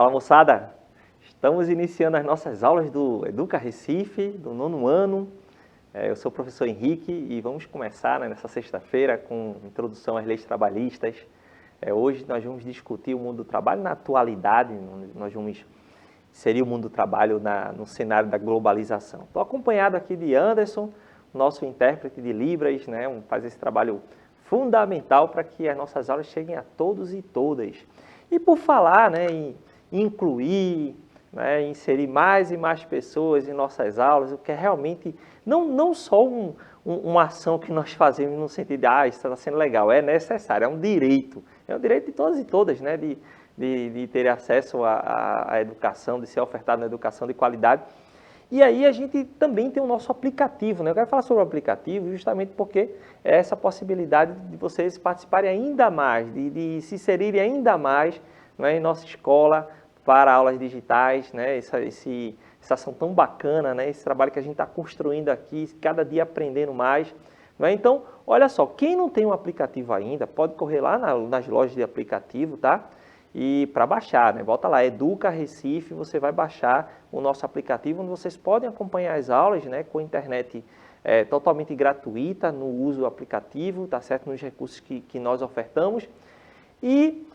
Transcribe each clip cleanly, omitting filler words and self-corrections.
Fala, moçada! Estamos iniciando as nossas aulas do Educa Recife, do 9º ano. Eu sou o professor Henrique e vamos começar nessa sexta-feira com introdução às leis trabalhistas. Hoje nós vamos discutir o mundo do trabalho na atualidade, nós vamos inserir o mundo do trabalho no cenário da globalização. Estou acompanhado aqui de Anderson, nosso intérprete de Libras, né? Faz esse trabalho fundamental para que as nossas aulas cheguem a todos e todas. E por falar, né, em incluir, né, inserir mais e mais pessoas em nossas aulas, o que é realmente não só uma ação que nós fazemos no sentido de, isso está sendo legal, é necessário, é um direito de todas e todas, né, de ter acesso à educação, de ser ofertado uma educação de qualidade. E aí a gente também tem o nosso aplicativo, né? Eu quero falar sobre o aplicativo justamente porque é essa possibilidade de vocês participarem ainda mais, de se inserirem ainda mais, né, em nossa escola para aulas digitais, né? Essa ação tão bacana, né? Esse trabalho que a gente está construindo aqui, cada dia aprendendo mais. Né? Então, olha só, quem não tem um aplicativo ainda, pode correr lá nas lojas de aplicativo, tá? E para baixar, né? Volta lá, Educa Recife, você vai baixar o nosso aplicativo, onde vocês podem acompanhar as aulas, né, com internet totalmente gratuita no uso do aplicativo, tá certo? Nos recursos que nós ofertamos. E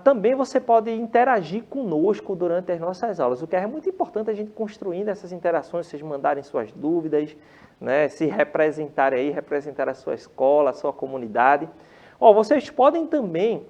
também você pode interagir conosco durante as nossas aulas, o que é muito importante a gente construindo essas interações, vocês mandarem suas dúvidas, né, se representarem aí, representar a sua escola, a sua comunidade. Vocês podem também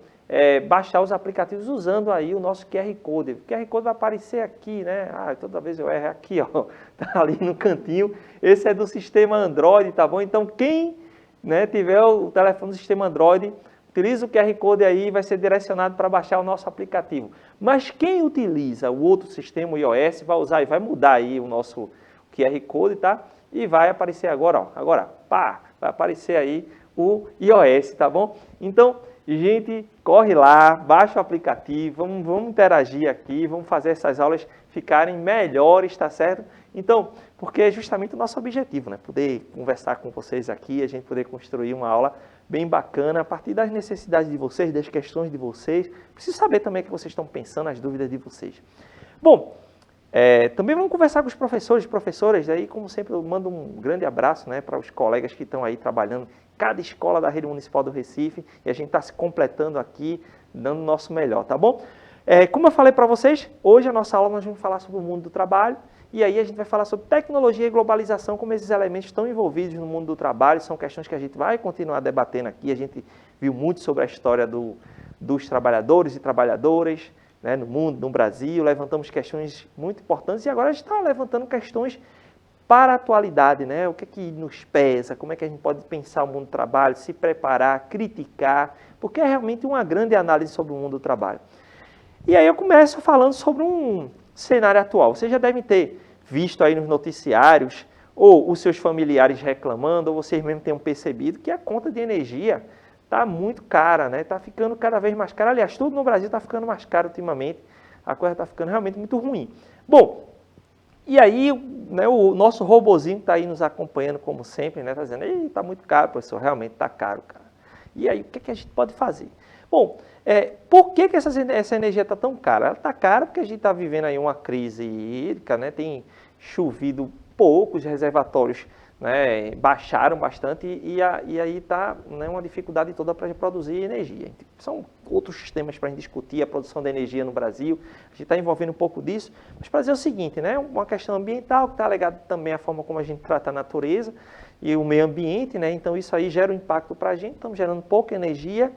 baixar os aplicativos usando aí o nosso QR Code. O QR Code vai aparecer aqui, né? Toda vez eu erro aqui, ó, tá ali no cantinho. Esse é do sistema Android, tá bom? Então, quem, né, tiver o telefone do sistema Android, utiliza o QR Code aí, vai ser direcionado para baixar o nosso aplicativo. Mas quem utiliza o outro sistema, o iOS, vai usar e vai mudar aí o nosso QR Code, tá? E vai aparecer agora, ó. Agora, vai aparecer aí o iOS, tá bom? Então, gente, corre lá, baixa o aplicativo, vamos interagir aqui, vamos fazer essas aulas ficarem melhores, tá certo? Então, porque é justamente o nosso objetivo, né? Poder conversar com vocês aqui, a gente poder construir uma aula bem bacana a partir das necessidades de vocês, das questões de vocês. Preciso saber também o que vocês estão pensando, as dúvidas de vocês. Bom, também vamos conversar com os professores e professoras, aí como sempre eu mando um grande abraço, né, para os colegas que estão aí trabalhando em cada escola da Rede Municipal do Recife, e a gente está se completando aqui, dando o nosso melhor, tá bom? Como eu falei para vocês, hoje a nossa aula nós vamos falar sobre o mundo do trabalho, e aí a gente vai falar sobre tecnologia e globalização, como esses elementos estão envolvidos no mundo do trabalho, são questões que a gente vai continuar debatendo aqui, a gente viu muito sobre a história dos trabalhadores e trabalhadoras, né, no mundo, no Brasil, levantamos questões muito importantes e agora a gente está levantando questões para a atualidade, né? O que é que nos pesa, como é que a gente pode pensar o mundo do trabalho, se preparar, criticar, porque é realmente uma grande análise sobre o mundo do trabalho. E aí eu começo falando sobre um cenário atual. Vocês já devem ter visto aí nos noticiários, ou os seus familiares reclamando, ou vocês mesmos tenham percebido que a conta de energia está muito cara, né? Está ficando cada vez mais cara. Aliás, tudo no Brasil está ficando mais caro ultimamente. A coisa está ficando realmente muito ruim. Bom, e aí, né, o nosso robozinho está aí nos acompanhando como sempre, né? Está dizendo, está muito caro, professor, realmente está caro, cara. E aí, o que a gente pode fazer? Bom, por que essa energia está tão cara? Ela está cara porque a gente está vivendo aí uma crise hídrica, né? Tem chovido poucos reservatórios, né, baixaram bastante e aí está, né, uma dificuldade toda para produzir energia. São outros sistemas para a gente discutir a produção de energia no Brasil, a gente está envolvendo um pouco disso, mas para dizer o seguinte, né, uma questão ambiental que está ligada também à forma como a gente trata a natureza e o meio ambiente, né, então isso aí gera um impacto para a gente, estamos gerando pouca energia.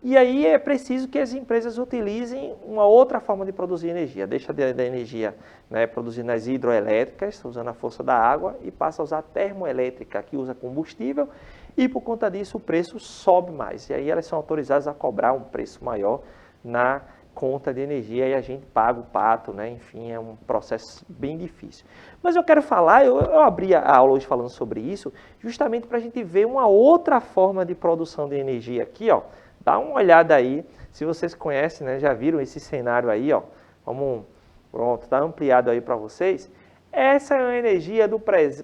E aí é preciso que as empresas utilizem uma outra forma de produzir energia. Deixa da energia, né, produzida nas hidroelétricas, usando a força da água, e passa a usar a termoelétrica, que usa combustível, e por conta disso o preço sobe mais. E aí elas são autorizadas a cobrar um preço maior na conta de energia e a gente paga o pato, né? Enfim, é um processo bem difícil. Mas eu quero falar, eu abri a aula hoje falando sobre isso, justamente para a gente ver uma outra forma de produção de energia aqui, ó. Dá uma olhada aí, se vocês conhecem, né, já viram esse cenário aí, ó. Pronto, está ampliado aí para vocês. Essa é uma energia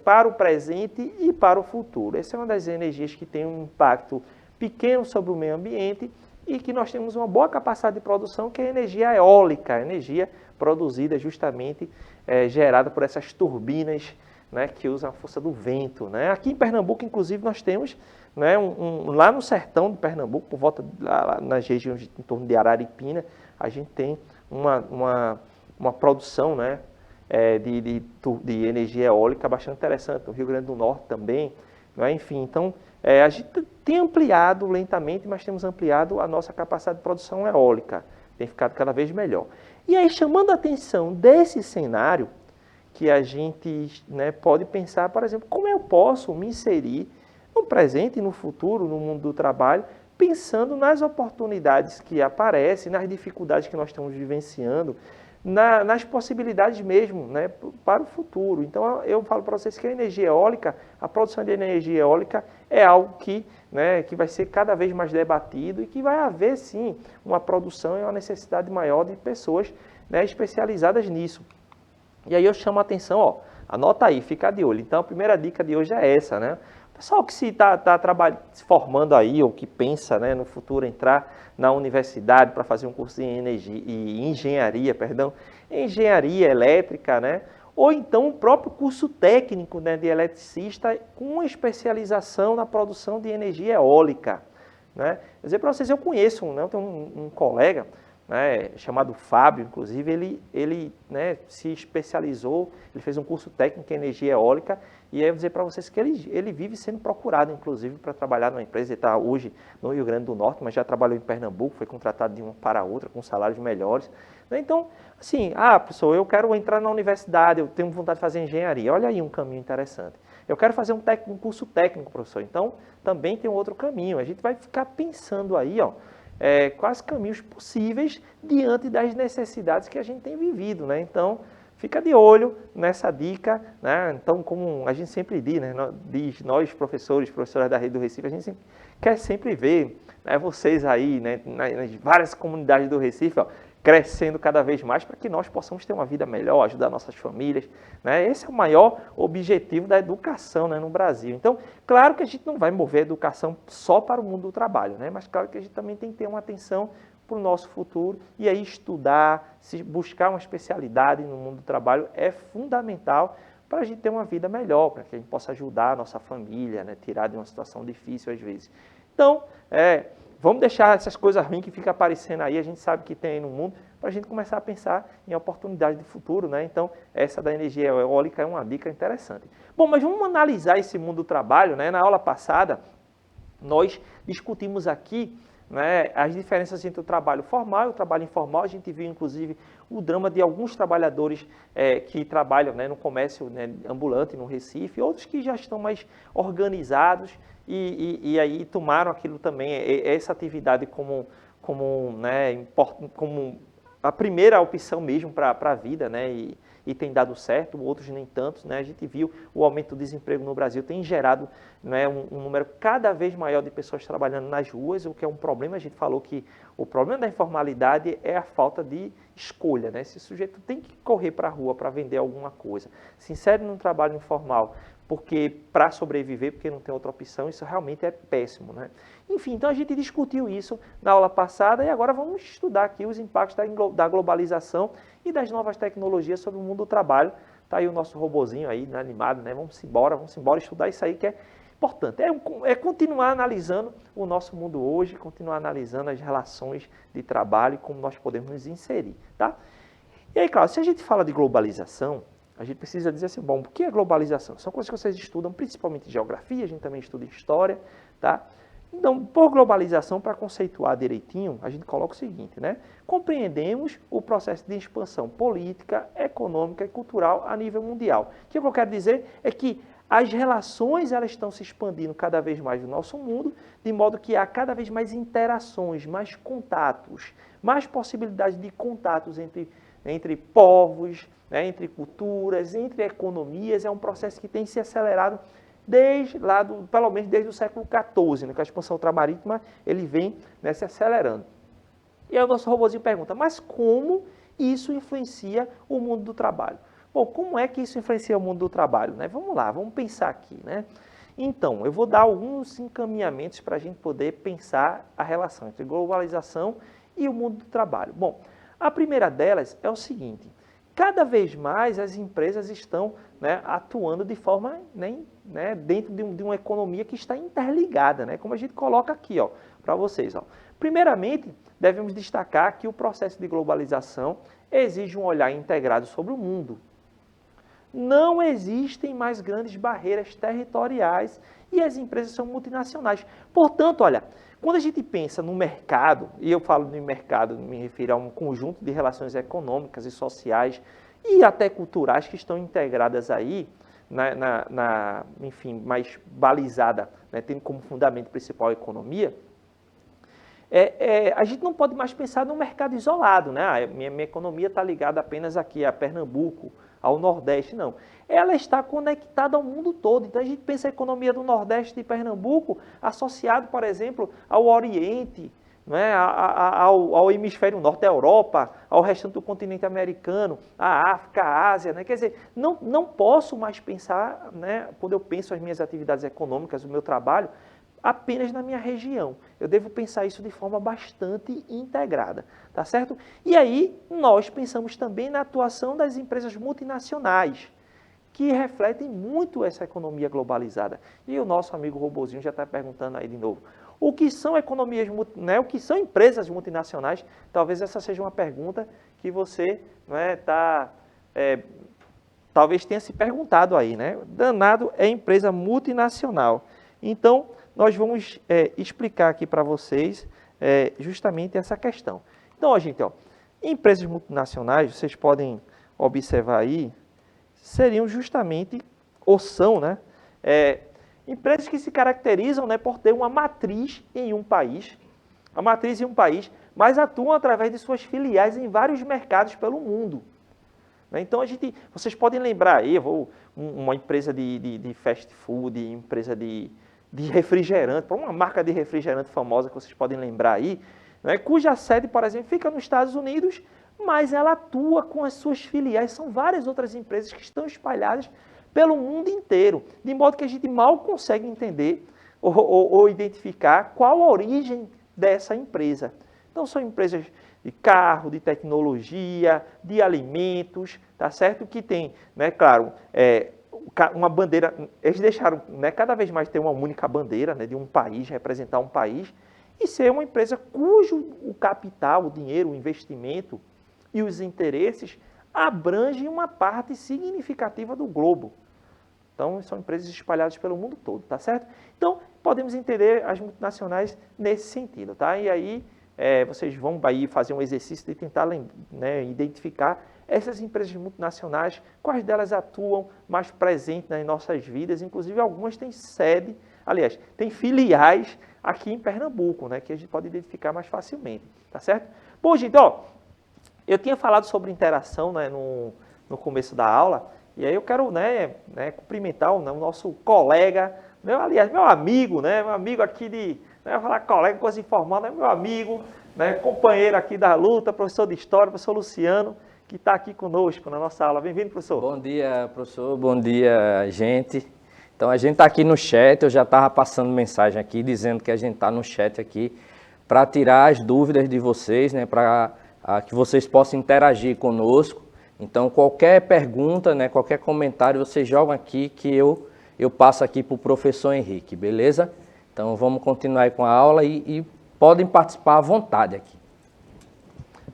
para o presente e para o futuro. Essa é uma das energias que tem um impacto pequeno sobre o meio ambiente e que nós temos uma boa capacidade de produção, que é a energia eólica, energia produzida justamente gerada por essas turbinas, né, que usam a força do vento, né? Aqui em Pernambuco, inclusive, nós temos, né, lá no sertão de Pernambuco, por volta lá nas regiões em torno de Araripina, a gente tem uma produção, né, de energia eólica bastante interessante, no Rio Grande do Norte também, né? Enfim, então a gente tem ampliado lentamente, mas temos ampliado a nossa capacidade de produção eólica, tem ficado cada vez melhor. E aí, chamando a atenção desse cenário, que a gente, né, pode pensar, por exemplo, como eu posso me inserir no presente e no futuro, no mundo do trabalho, pensando nas oportunidades que aparecem, nas dificuldades que nós estamos vivenciando, nas possibilidades mesmo, né, para o futuro. Então, eu falo para vocês que a energia eólica, a produção de energia eólica é algo que, né, que vai ser cada vez mais debatido e que vai haver, sim, uma produção e uma necessidade maior de pessoas, né, especializadas nisso. E aí eu chamo a atenção, ó, anota aí, fica de olho. Então, a primeira dica de hoje é essa, né? O pessoal que se se formando aí, ou que pensa, né, no futuro entrar na universidade para fazer um curso de engenharia, engenharia elétrica, né? Ou então o próprio curso técnico, né, de eletricista com especialização na produção de energia eólica, né? Vou dizer para vocês, eu conheço, né, eu tenho um colega, né, chamado Fábio, inclusive, ele né, se especializou, ele fez um curso técnico em energia eólica, e aí eu vou dizer para vocês que ele vive sendo procurado, inclusive, para trabalhar numa empresa. Ele está hoje no Rio Grande do Norte, mas já trabalhou em Pernambuco, foi contratado de uma para outra, com salários melhores. Então, assim, professor, eu quero entrar na universidade, eu tenho vontade de fazer engenharia, olha aí um caminho interessante. Eu quero fazer um curso técnico, professor, então também tem um outro caminho. A gente vai ficar pensando aí, ó, quais caminhos possíveis diante das necessidades que a gente tem vivido, né? Então, fica de olho nessa dica, né? Então, como a gente sempre diz, né? Nós professoras da Rede do Recife, a gente quer sempre ver, né, vocês aí, né, nas várias comunidades do Recife, ó, crescendo cada vez mais para que nós possamos ter uma vida melhor, ajudar nossas famílias, né? Esse é o maior objetivo da educação, né, no Brasil. Então, claro que a gente não vai mover a educação só para o mundo do trabalho, né? Mas claro que a gente também tem que ter uma atenção para o nosso futuro e aí estudar, buscar uma especialidade no mundo do trabalho é fundamental para a gente ter uma vida melhor, para que a gente possa ajudar a nossa família, né, tirar de uma situação difícil às vezes. Então, vamos deixar essas coisas ruins que ficam aparecendo aí, a gente sabe que tem aí no mundo, para a gente começar a pensar em oportunidades de futuro, né? Então, essa da energia eólica é uma dica interessante. Bom, mas vamos analisar esse mundo do trabalho, né? Na aula passada, nós discutimos aqui, né, as diferenças entre o trabalho formal e o trabalho informal. A gente viu, inclusive, o drama de alguns trabalhadores que trabalham, né, no comércio, né, ambulante no Recife, outros que já estão mais organizados e aí tomaram aquilo também, essa atividade como a primeira opção mesmo para a vida, né, e tem dado certo, outros nem tanto, né? A gente viu o aumento do desemprego no Brasil tem gerado, né, um número cada vez maior de pessoas trabalhando nas ruas, o que é um problema. A gente falou que o problema da informalidade é a falta de escolha, né? Esse sujeito tem que correr para a rua para vender alguma coisa, se insere num trabalho informal para sobreviver, porque não tem outra opção, isso realmente é péssimo, né? Enfim, então a gente discutiu isso na aula passada e agora vamos estudar aqui os impactos da globalização e das novas tecnologias sobre o mundo do trabalho. Está aí o nosso robozinho aí, né, animado, né? Vamos embora estudar isso aí que é importante. É continuar analisando o nosso mundo hoje, continuar analisando as relações de trabalho e como nós podemos nos inserir, tá? E aí, claro, se a gente fala de globalização, a gente precisa dizer assim, bom, o que é globalização? São coisas que vocês estudam, principalmente geografia, a gente também estuda história, tá? Então, por globalização, para conceituar direitinho, a gente coloca o seguinte, né? Compreendemos o processo de expansão política, econômica e cultural a nível mundial. O que eu quero dizer é que as relações elas estão se expandindo cada vez mais no nosso mundo, de modo que há cada vez mais interações, mais contatos, mais possibilidades de contatos entre povos, né, entre culturas, entre economias. É um processo que tem se acelerado pelo menos desde o século XIV, né, com a expansão ultramarítima, ele vem, né, se acelerando. E aí o nosso robozinho pergunta, mas como isso influencia o mundo do trabalho? Bom, como é que isso influencia o mundo do trabalho, né? Vamos lá, vamos pensar aqui, né? Então, eu vou dar alguns encaminhamentos para a gente poder pensar a relação entre globalização e o mundo do trabalho. Bom, A primeira delas é o seguinte: cada vez mais as empresas estão, né, atuando de forma, né, dentro de uma economia que está interligada, né, como a gente coloca aqui, para vocês. Primeiramente, devemos destacar que o processo de globalização exige um olhar integrado sobre o mundo. Não existem mais grandes barreiras territoriais e as empresas são multinacionais. Portanto, olha, quando a gente pensa no mercado, e eu falo no mercado, me refiro a um conjunto de relações econômicas e sociais e até culturais que estão integradas aí, enfim, mais balizada, né, tendo como fundamento principal a economia, a gente não pode mais pensar num mercado isolado, né? Minha economia está ligada apenas aqui a Pernambuco, ao Nordeste, não. Ela está conectada ao mundo todo. Então a gente pensa a economia do Nordeste de Pernambuco associado, por exemplo, ao Oriente, né? ao Hemisfério Norte, à Europa, ao restante do continente americano, à África, à Ásia, né? Quer dizer, não posso mais pensar, né, quando eu penso as minhas atividades econômicas, o meu trabalho, apenas na minha região. Eu devo pensar isso de forma bastante integrada, tá certo? E aí, nós pensamos também na atuação das empresas multinacionais, que refletem muito essa economia globalizada. E o nosso amigo Robozinho já está perguntando aí de novo. O que são economias, né, o que são empresas multinacionais? Talvez essa seja uma pergunta que você, né, talvez tenha se perguntado aí, né? Danado é empresa multinacional. Então, nós vamos explicar aqui para vocês justamente essa questão. Então, gente, empresas multinacionais, vocês podem observar aí, seriam justamente, ou são, né, empresas que se caracterizam, né, por ter uma matriz em um país, mas atuam através de suas filiais em vários mercados pelo mundo. Então, vocês podem lembrar aí, uma empresa de fast food, empresa de refrigerante, uma marca de refrigerante famosa que vocês podem lembrar aí, né, cuja sede, por exemplo, fica nos Estados Unidos, mas ela atua com as suas filiais. São várias outras empresas que estão espalhadas pelo mundo inteiro, de modo que a gente mal consegue entender ou identificar qual a origem dessa empresa. Então, são empresas de carro, de tecnologia, de alimentos, tá certo? Que tem, né, claro, uma bandeira, eles deixaram, né, cada vez mais ter uma única bandeira, né, de um país, representar um país, e ser uma empresa cujo o capital, o dinheiro, o investimento e os interesses abrangem uma parte significativa do globo. Então, são empresas espalhadas pelo mundo todo, tá certo? Então, podemos entender as multinacionais nesse sentido, tá? E aí, vocês vão aí fazer um exercício de tentar, né, identificar essas empresas multinacionais, quais delas atuam mais presentes nas nossas vidas, inclusive algumas têm sede, aliás, têm filiais aqui em Pernambuco, né, que a gente pode identificar mais facilmente, tá certo? Bom, gente, eu tinha falado sobre interação, né, no começo da aula, e aí eu quero, né, cumprimentar o nosso colega, meu amigo, né, meu amigo aqui eu vou falar colega, coisa informal, né, meu amigo, né, companheiro aqui da luta, professor de História, professor Luciano, que está aqui conosco na nossa aula. Bem-vindo, professor. Bom dia, professor. Bom dia, gente. Então, a gente está aqui no chat, eu já estava passando mensagem aqui, dizendo que a gente está no chat aqui para tirar as dúvidas de vocês, né, para que vocês possam interagir conosco. Então, qualquer pergunta, né, qualquer comentário, vocês jogam aqui que eu passo aqui para o professor Henrique, beleza? Então, vamos continuar aí com a aula e podem participar à vontade aqui.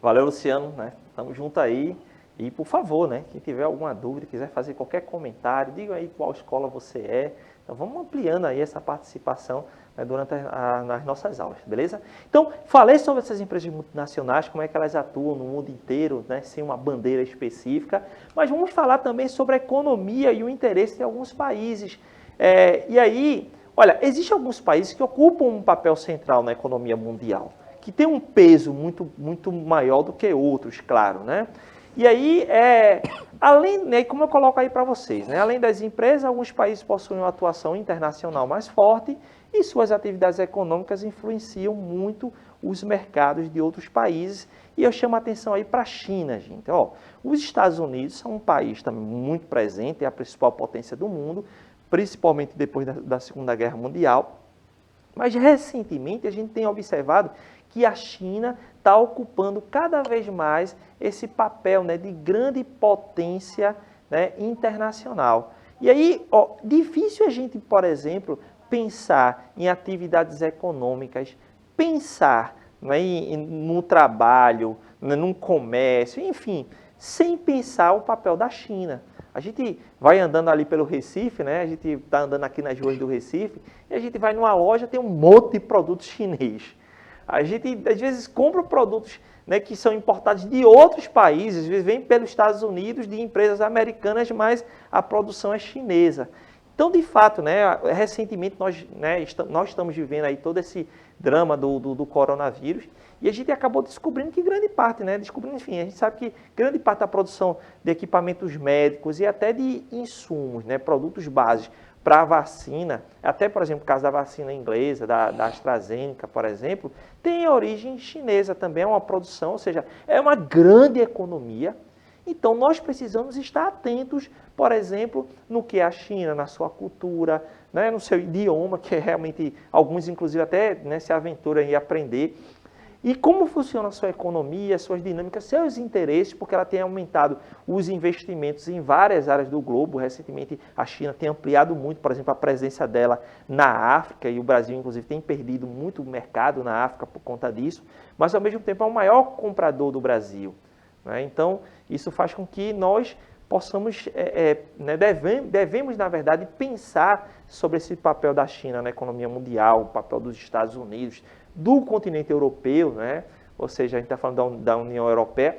Valeu, Luciano, né? Estamos juntos aí. E, por favor, né, quem tiver alguma dúvida, quiser fazer qualquer comentário, diga aí qual escola você é. Então, vamos ampliando aí essa participação, né, durante as nossas aulas, beleza? Então, falei sobre essas empresas multinacionais, como é que elas atuam no mundo inteiro, né, sem uma bandeira específica, mas vamos falar também sobre a economia e o interesse de alguns países. E aí, olha, existem alguns países que ocupam um papel central na economia mundial, que tem um peso muito, muito maior do que outros, claro, né? E aí, além, né, como eu coloco aí para vocês, né, além das empresas, alguns países possuem uma atuação internacional mais forte e suas atividades econômicas influenciam muito os mercados de outros países. E eu chamo a atenção aí para a China, gente. Os Estados Unidos são um país também muito presente, é a principal potência do mundo, principalmente depois da Segunda Guerra Mundial. Mas, recentemente, a gente tem observado que que a China está ocupando cada vez mais esse papel, né, de grande potência, né, internacional. E aí, difícil a gente, por exemplo, pensar em atividades econômicas, pensar, né, no trabalho, né, num comércio, enfim, sem pensar o papel da China. A gente vai andando ali pelo Recife, né? A gente está andando aqui nas ruas do Recife e a gente vai numa loja, tem um monte de produtos chinês. A gente, às vezes, compra produtos, né, que são importados de outros países, às vezes vem pelos Estados Unidos, de empresas americanas, mas a produção é chinesa. Então, de fato, né, recentemente nós estamos vivendo aí todo esse drama do coronavírus e a gente acabou descobrindo que grande parte, né, enfim, a gente sabe que grande parte da produção de equipamentos médicos e até de insumos, né, produtos básicos para a vacina, até, por exemplo, o caso da vacina inglesa, da AstraZeneca, por exemplo, tem origem chinesa também, é uma produção, ou seja, é uma grande economia. Então, nós precisamos estar atentos, por exemplo, no que é a China, na sua cultura, né, no seu idioma, que é realmente, alguns inclusive até, né, se aventuram em aprender, e como funciona a sua economia, suas dinâmicas, seus interesses, porque ela tem aumentado os investimentos em várias áreas do globo. Recentemente, a China tem ampliado muito, por exemplo, a presença dela na África, e o Brasil, inclusive, tem perdido muito mercado na África por conta disso, mas, ao mesmo tempo, é o maior comprador do Brasil, né? Então, isso faz com que nós possamos, né, devemos, na verdade, pensar sobre esse papel da China na economia mundial, o papel dos Estados Unidos, do continente europeu, né? Ou seja, a gente está falando da União Europeia,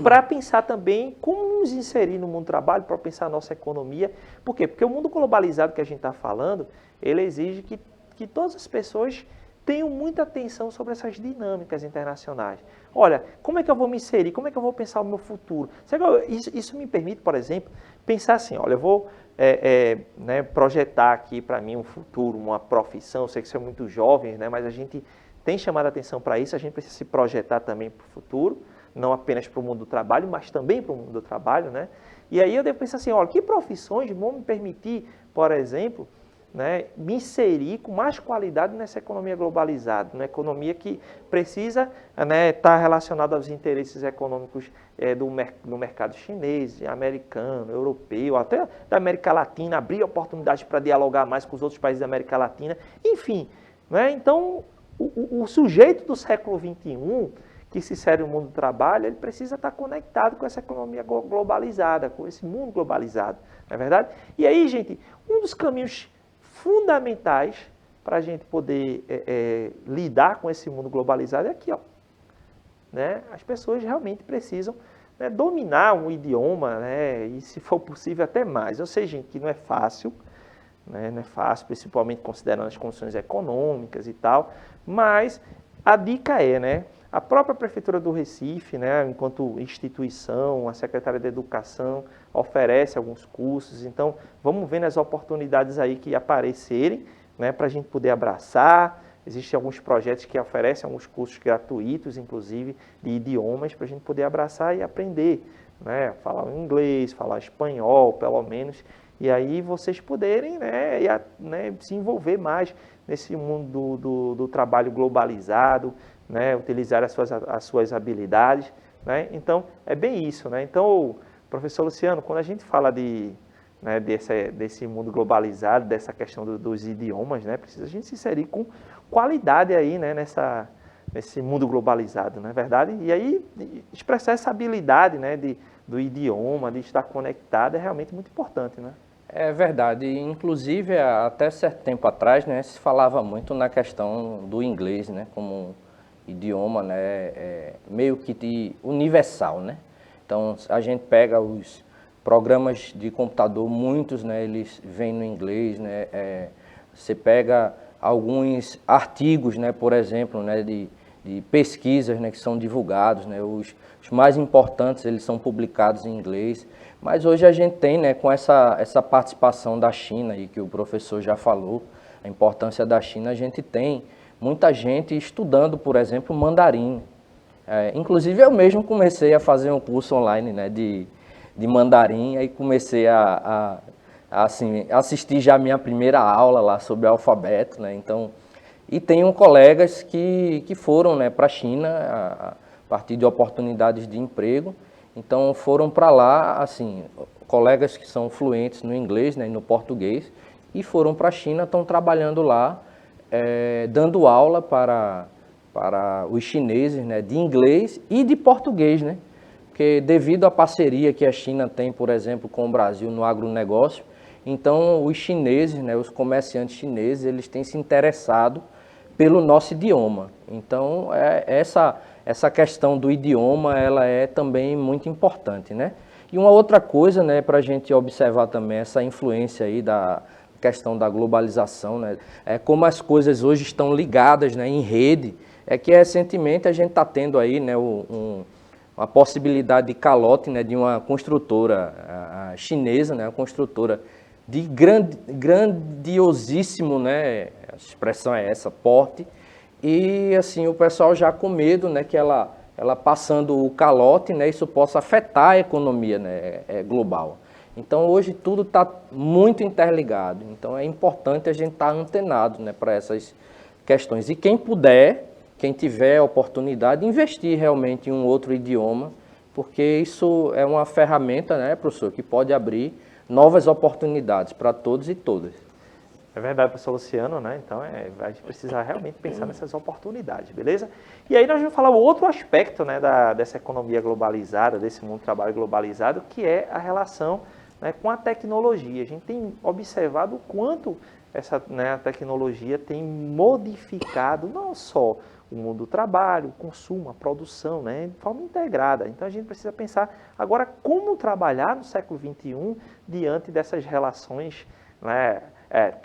para pensar também como nos inserir no mundo do trabalho, para pensar a nossa economia. Por quê? Porque o mundo globalizado que a gente está falando, ele exige que todas as pessoas tenham muita atenção sobre essas dinâmicas internacionais. Olha, como é que eu vou me inserir? Como é que eu vou pensar o meu futuro? Isso me permite, por exemplo, pensar assim, olha, eu vou né, projetar aqui para mim um futuro, uma profissão. Eu sei que você é muito jovem, né, mas a gente tem chamado a atenção para isso, a gente precisa se projetar também para o futuro, não apenas para o mundo do trabalho, mas também para o mundo do trabalho, né? E aí eu devo pensar assim, olha, que profissões vão me permitir, por exemplo, né, me inserir com mais qualidade nessa economia globalizada, uma economia que precisa, né, estar relacionada aos interesses econômicos do mercado chinês, americano, europeu, até da América Latina, abrir oportunidades para dialogar mais com os outros países da América Latina, enfim, né? Então, o sujeito do século XXI, que se insere no mundo do trabalho, ele precisa estar conectado com essa economia globalizada, com esse mundo globalizado, não é verdade? E aí, gente, um dos caminhos fundamentais para a gente poder lidar com esse mundo globalizado é aqui, ó, né? As pessoas realmente precisam, né, dominar um idioma, né, e, se for possível, até mais. Eu sei, gente, que não é fácil, né, não é fácil, principalmente considerando as condições econômicas e tal, mas a dica né, a própria Prefeitura do Recife, né, enquanto instituição, a Secretaria de Educação oferece alguns cursos. Então, vamos ver as oportunidades aí que aparecerem, né, para a gente poder abraçar. Existem alguns projetos que oferecem alguns cursos gratuitos, inclusive, de idiomas, para a gente poder abraçar e aprender, né, falar inglês, falar espanhol, pelo menos, e aí vocês poderem, né, se envolver mais nesse mundo do trabalho globalizado, né, utilizar as suas habilidades, né? Então, é bem isso, né? Então, professor Luciano, quando a gente fala né, desse mundo globalizado, dessa questão dos idiomas, né, precisa a gente se inserir com qualidade aí, né, nesse mundo globalizado, não é verdade? E aí, expressar essa habilidade, né, do idioma, de estar conectado, é realmente muito importante, né? É verdade, inclusive até certo tempo atrás, né, se falava muito na questão do inglês, né, como idioma, né, meio que universal, né? Então, a gente pega os programas de computador, muitos, né, eles vêm no inglês, né? Você pega alguns artigos, né, por exemplo, né, de pesquisas, né, que são divulgados, né, os mais importantes, eles são publicados em inglês. Mas hoje a gente tem, né, com essa participação da China, e que o professor já falou, a importância da China, a gente tem muita gente estudando, por exemplo, mandarim. Inclusive eu mesmo comecei a fazer um curso online, né, de mandarim, aí comecei assim, assistir já a minha primeira aula lá sobre alfabeto, né? Então, E tenho colegas que foram, né, para a China a partir de oportunidades de emprego. Então foram para lá, assim, colegas que são fluentes no inglês, né, e no português, e foram para a China, estão trabalhando lá, dando aula para os chineses, né, de inglês e de português, né? Porque devido à parceria que a China tem, por exemplo, com o Brasil no agronegócio, então os chineses, né, os comerciantes chineses, eles têm se interessado pelo nosso idioma. Então essa questão do idioma, ela é também muito importante, né? E uma outra coisa, né, para a gente observar também essa influência aí da questão da globalização, né, como as coisas hoje estão ligadas, né, em rede, que recentemente a gente está tendo aí, né, uma possibilidade de calote, né, de uma construtora chinesa, né, uma construtora de grandiosíssimo, né, a expressão é essa, porte, e assim o pessoal já com medo, né, que ela passando o calote, né, isso possa afetar a economia, né, global. Então hoje tudo está muito interligado, então é importante a gente estar antenado, né, para essas questões. E quem puder, quem tiver a oportunidade, investir realmente em um outro idioma, porque isso é uma ferramenta, né, professor, que pode abrir novas oportunidades para todos e todas. É verdade, professor Luciano, né? Então a gente precisa realmente pensar nessas oportunidades, beleza? E aí nós vamos falar o outro aspecto, né, dessa economia globalizada, desse mundo do trabalho globalizado, que é a relação, né, com a tecnologia. A gente tem observado o quanto a tecnologia tem modificado não só o mundo do trabalho, o consumo, a produção, né, de forma integrada. Então a gente precisa pensar agora como trabalhar no século XXI diante dessas relações, né,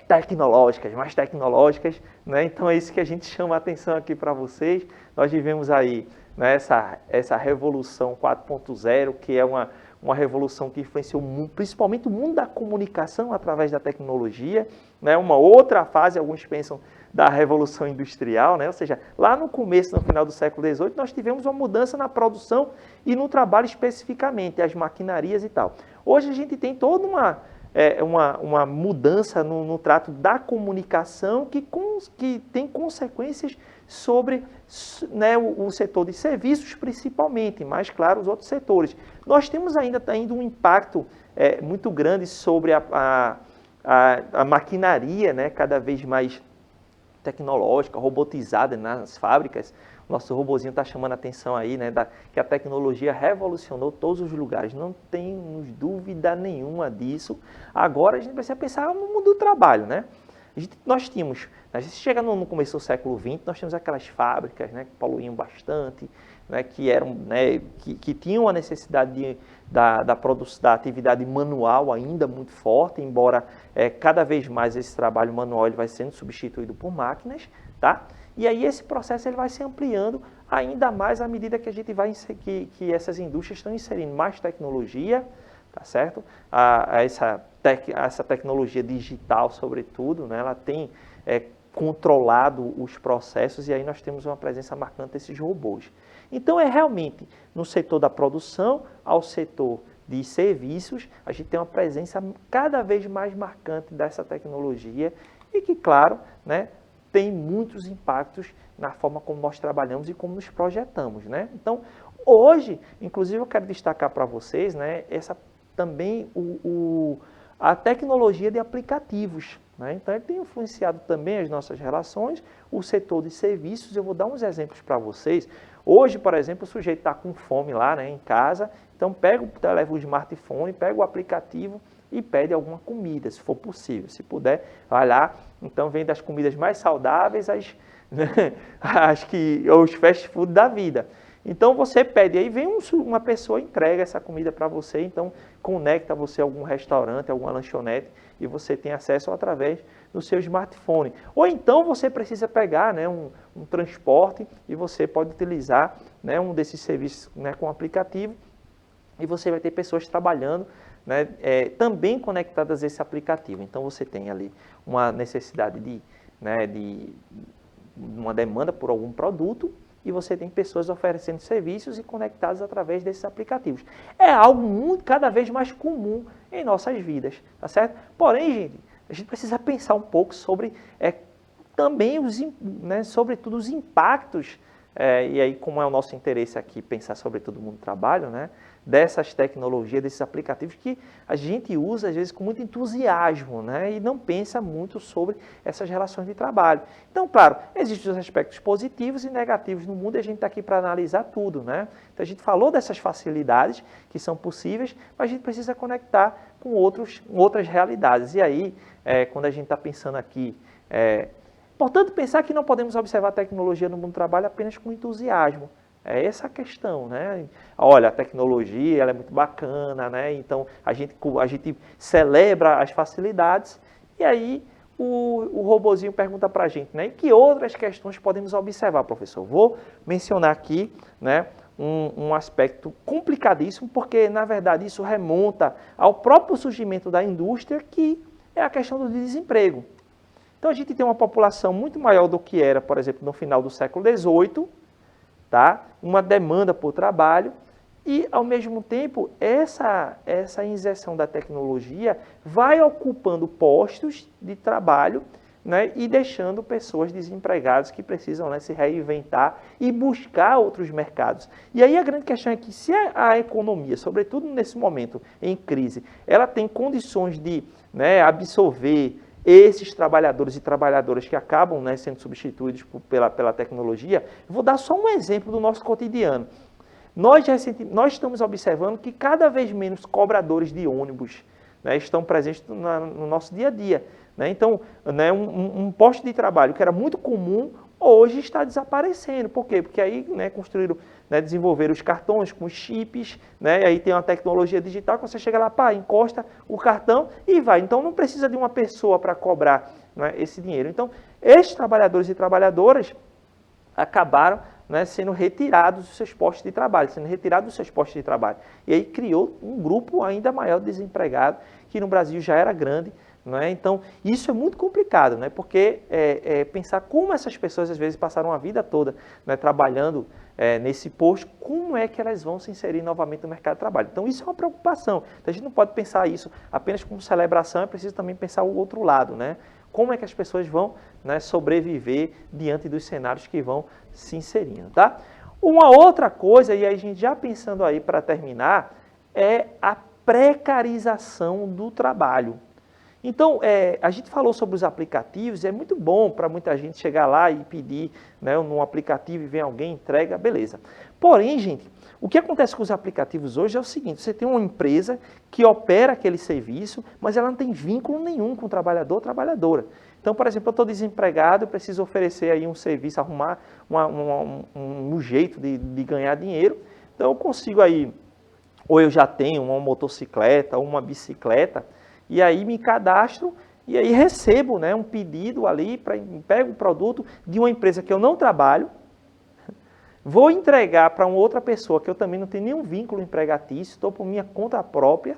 tecnológicas, mais tecnológicas, né? Então é isso que a gente chama a atenção aqui para vocês. Nós vivemos aí, né, essa revolução 4.0, que é uma revolução que influenciou principalmente o mundo da comunicação através da tecnologia, né? Uma outra fase, alguns pensam, da Revolução Industrial, né? Ou seja, lá no começo, no final do século XVIII, nós tivemos uma mudança na produção e no trabalho especificamente, as maquinarias e tal. Hoje a gente tem toda uma mudança no trato da comunicação que tem consequências sobre, né, o setor de serviços principalmente, mas claro, os outros setores. Nós temos ainda um impacto muito grande sobre a maquinaria, né, cada vez mais tecnológica, robotizada nas fábricas. O nosso robozinho está chamando a atenção aí, né, que a tecnologia revolucionou todos os lugares. Não temos dúvida nenhuma disso. Agora a gente precisa pensar no mundo do trabalho, né? Nós tínhamos, a gente chega no começo do século XX, nós tínhamos aquelas fábricas, né, que poluíam bastante, né, que eram, né, que tinham a necessidade da atividade manual ainda muito forte, embora cada vez mais esse trabalho manual ele vai sendo substituído por máquinas, tá? E aí esse processo ele vai se ampliando ainda mais à medida que a gente vai que essas indústrias estão inserindo mais tecnologia, tá certo? Essa tecnologia digital, sobretudo, né, ela tem controlado os processos e aí nós temos uma presença marcante desses robôs. Então é realmente no setor da produção ao setor de serviços, a gente tem uma presença cada vez mais marcante dessa tecnologia e que, claro, né, tem muitos impactos na forma como nós trabalhamos e como nos projetamos, né? Então, hoje, inclusive, eu quero destacar para vocês, né, também a tecnologia de aplicativos, né? Então, ele tem influenciado também as nossas relações, o setor de serviços. Eu vou dar uns exemplos para vocês. Hoje, por exemplo, o sujeito está com fome lá, né, em casa, então leva o smartphone, pega o aplicativo e pede alguma comida, se for possível. Se puder, vai lá. Então, vem das comidas mais saudáveis os fast food da vida. Então, você pede, aí vem uma pessoa, entrega essa comida para você, então conecta você a algum restaurante, alguma lanchonete, e você tem acesso através do seu smartphone. Ou então, você precisa pegar, né, um transporte e você pode utilizar, né, um desses serviços, né, com aplicativo, e você vai ter pessoas trabalhando, né, também conectadas a esse aplicativo. Então, você tem ali uma necessidade de uma demanda por algum produto e você tem pessoas oferecendo serviços e conectadas através desses aplicativos. É algo cada vez mais comum em nossas vidas, tá certo? Porém, gente, a gente precisa pensar um pouco sobre também, sobretudo, os impactos, e aí como é o nosso interesse aqui pensar sobretudo no mundo do trabalho, né, dessas tecnologias, desses aplicativos que a gente usa às vezes com muito entusiasmo, né, e não pensa muito sobre essas relações de trabalho. Então, claro, existem os aspectos positivos e negativos no mundo e a gente está aqui para analisar tudo, né? Então a gente falou dessas facilidades que são possíveis, mas a gente precisa conectar com outras realidades. E aí, quando a gente está pensando aqui, portanto, pensar que não podemos observar a tecnologia no mundo do trabalho apenas com entusiasmo. É essa a questão, né? Olha, a tecnologia ela é muito bacana, né? Então, a gente celebra as facilidades e aí o robozinho pergunta para a gente, né? E que outras questões podemos observar, professor? Vou mencionar aqui, né, um aspecto complicadíssimo, porque, na verdade, isso remonta ao próprio surgimento da indústria, que é a questão do desemprego. Então, a gente tem uma população muito maior do que era, por exemplo, no final do século XVIII, tá? Uma demanda por trabalho e, ao mesmo tempo, essa inserção da tecnologia vai ocupando postos de trabalho, né, e deixando pessoas desempregadas que precisam, né, se reinventar e buscar outros mercados. E aí a grande questão é que se a economia, sobretudo nesse momento em crise, ela tem condições de, né, absorver esses trabalhadores e trabalhadoras que acabam, né, sendo substituídos pela tecnologia, vou dar só um exemplo do nosso cotidiano. Nós estamos observando que cada vez menos cobradores de ônibus, né, estão presentes no nosso dia a dia. Né? Então, né, um posto de trabalho que era muito comum, hoje está desaparecendo. Por quê? Porque aí, né, construíram, né, desenvolveram os cartões com chips, né, e aí tem uma tecnologia digital que você chega lá, pá, encosta o cartão e vai. Então, não precisa de uma pessoa para cobrar, né, esse dinheiro. Então, esses trabalhadores e trabalhadoras acabaram, né, sendo retirados dos seus postos de trabalho, E aí criou um grupo ainda maior de desempregados, que no Brasil já era grande. Não é? Então, isso é muito complicado, né? Porque pensar como essas pessoas, às vezes, passaram a vida toda, né, trabalhando nesse posto, como é que elas vão se inserir novamente no mercado de trabalho. Então, isso é uma preocupação. Então, a gente não pode pensar isso apenas como celebração, é preciso também pensar o outro lado, né? Como é que as pessoas vão, né, sobreviver diante dos cenários que vão se inserindo, tá? Uma outra coisa, e aí a gente já pensando aí para terminar, é a precarização do trabalho. Então, a gente falou sobre os aplicativos, é muito bom para muita gente chegar lá e pedir, né, num aplicativo e vem alguém, entrega, beleza. Porém, gente, o que acontece com os aplicativos hoje é o seguinte, você tem uma empresa que opera aquele serviço, mas ela não tem vínculo nenhum com o trabalhador ou trabalhadora. Então, por exemplo, eu estou desempregado, eu preciso oferecer aí um serviço, arrumar um jeito de ganhar dinheiro, então eu consigo aí, ou eu já tenho uma motocicleta ou uma bicicleta, e aí me cadastro e aí recebo, né, um pedido ali, pego o produto de uma empresa que eu não trabalho, vou entregar para uma outra pessoa que eu também não tenho nenhum vínculo empregatício, estou por minha conta própria,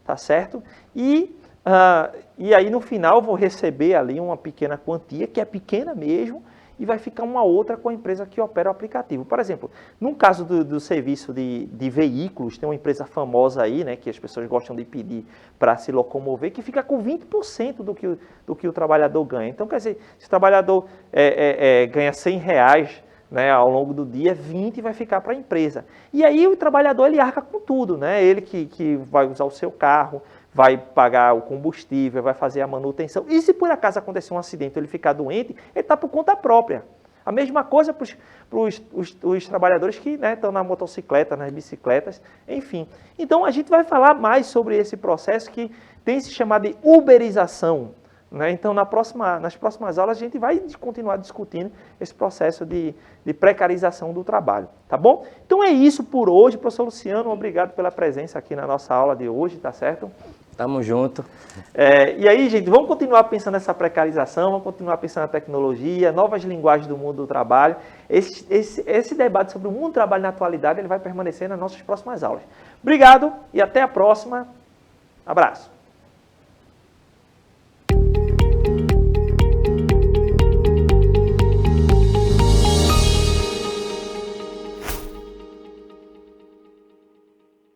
tá certo? E aí no final vou receber ali uma pequena quantia, que é pequena mesmo, e vai ficar uma outra com a empresa que opera o aplicativo. Por exemplo, no caso do serviço de veículos, tem uma empresa famosa aí, né, que as pessoas gostam de pedir para se locomover, que fica com 20% do que o trabalhador ganha. Então, quer dizer, se o trabalhador ganha R$100, né, ao longo do dia, 20 vai ficar para a empresa. E aí o trabalhador ele arca com tudo, né? Ele que vai usar o seu carro, vai pagar o combustível, vai fazer a manutenção. E se por acaso acontecer um acidente, ele ficar doente, ele está por conta própria. A mesma coisa para os trabalhadores que, né, estão na motocicleta, nas bicicletas, enfim. Então a gente vai falar mais sobre esse processo que tem se chamado de uberização. Né? Então nas próximas aulas a gente vai continuar discutindo esse processo de precarização do trabalho. Tá bom? Então é isso por hoje, professor Luciano. Obrigado pela presença aqui na nossa aula de hoje, tá certo? Tamo junto. E aí, gente, vamos continuar pensando nessa precarização, vamos continuar pensando na tecnologia, novas linguagens do mundo do trabalho. Esse debate sobre o mundo do trabalho na atualidade ele vai permanecer nas nossas próximas aulas. Obrigado e até a próxima. Abraço.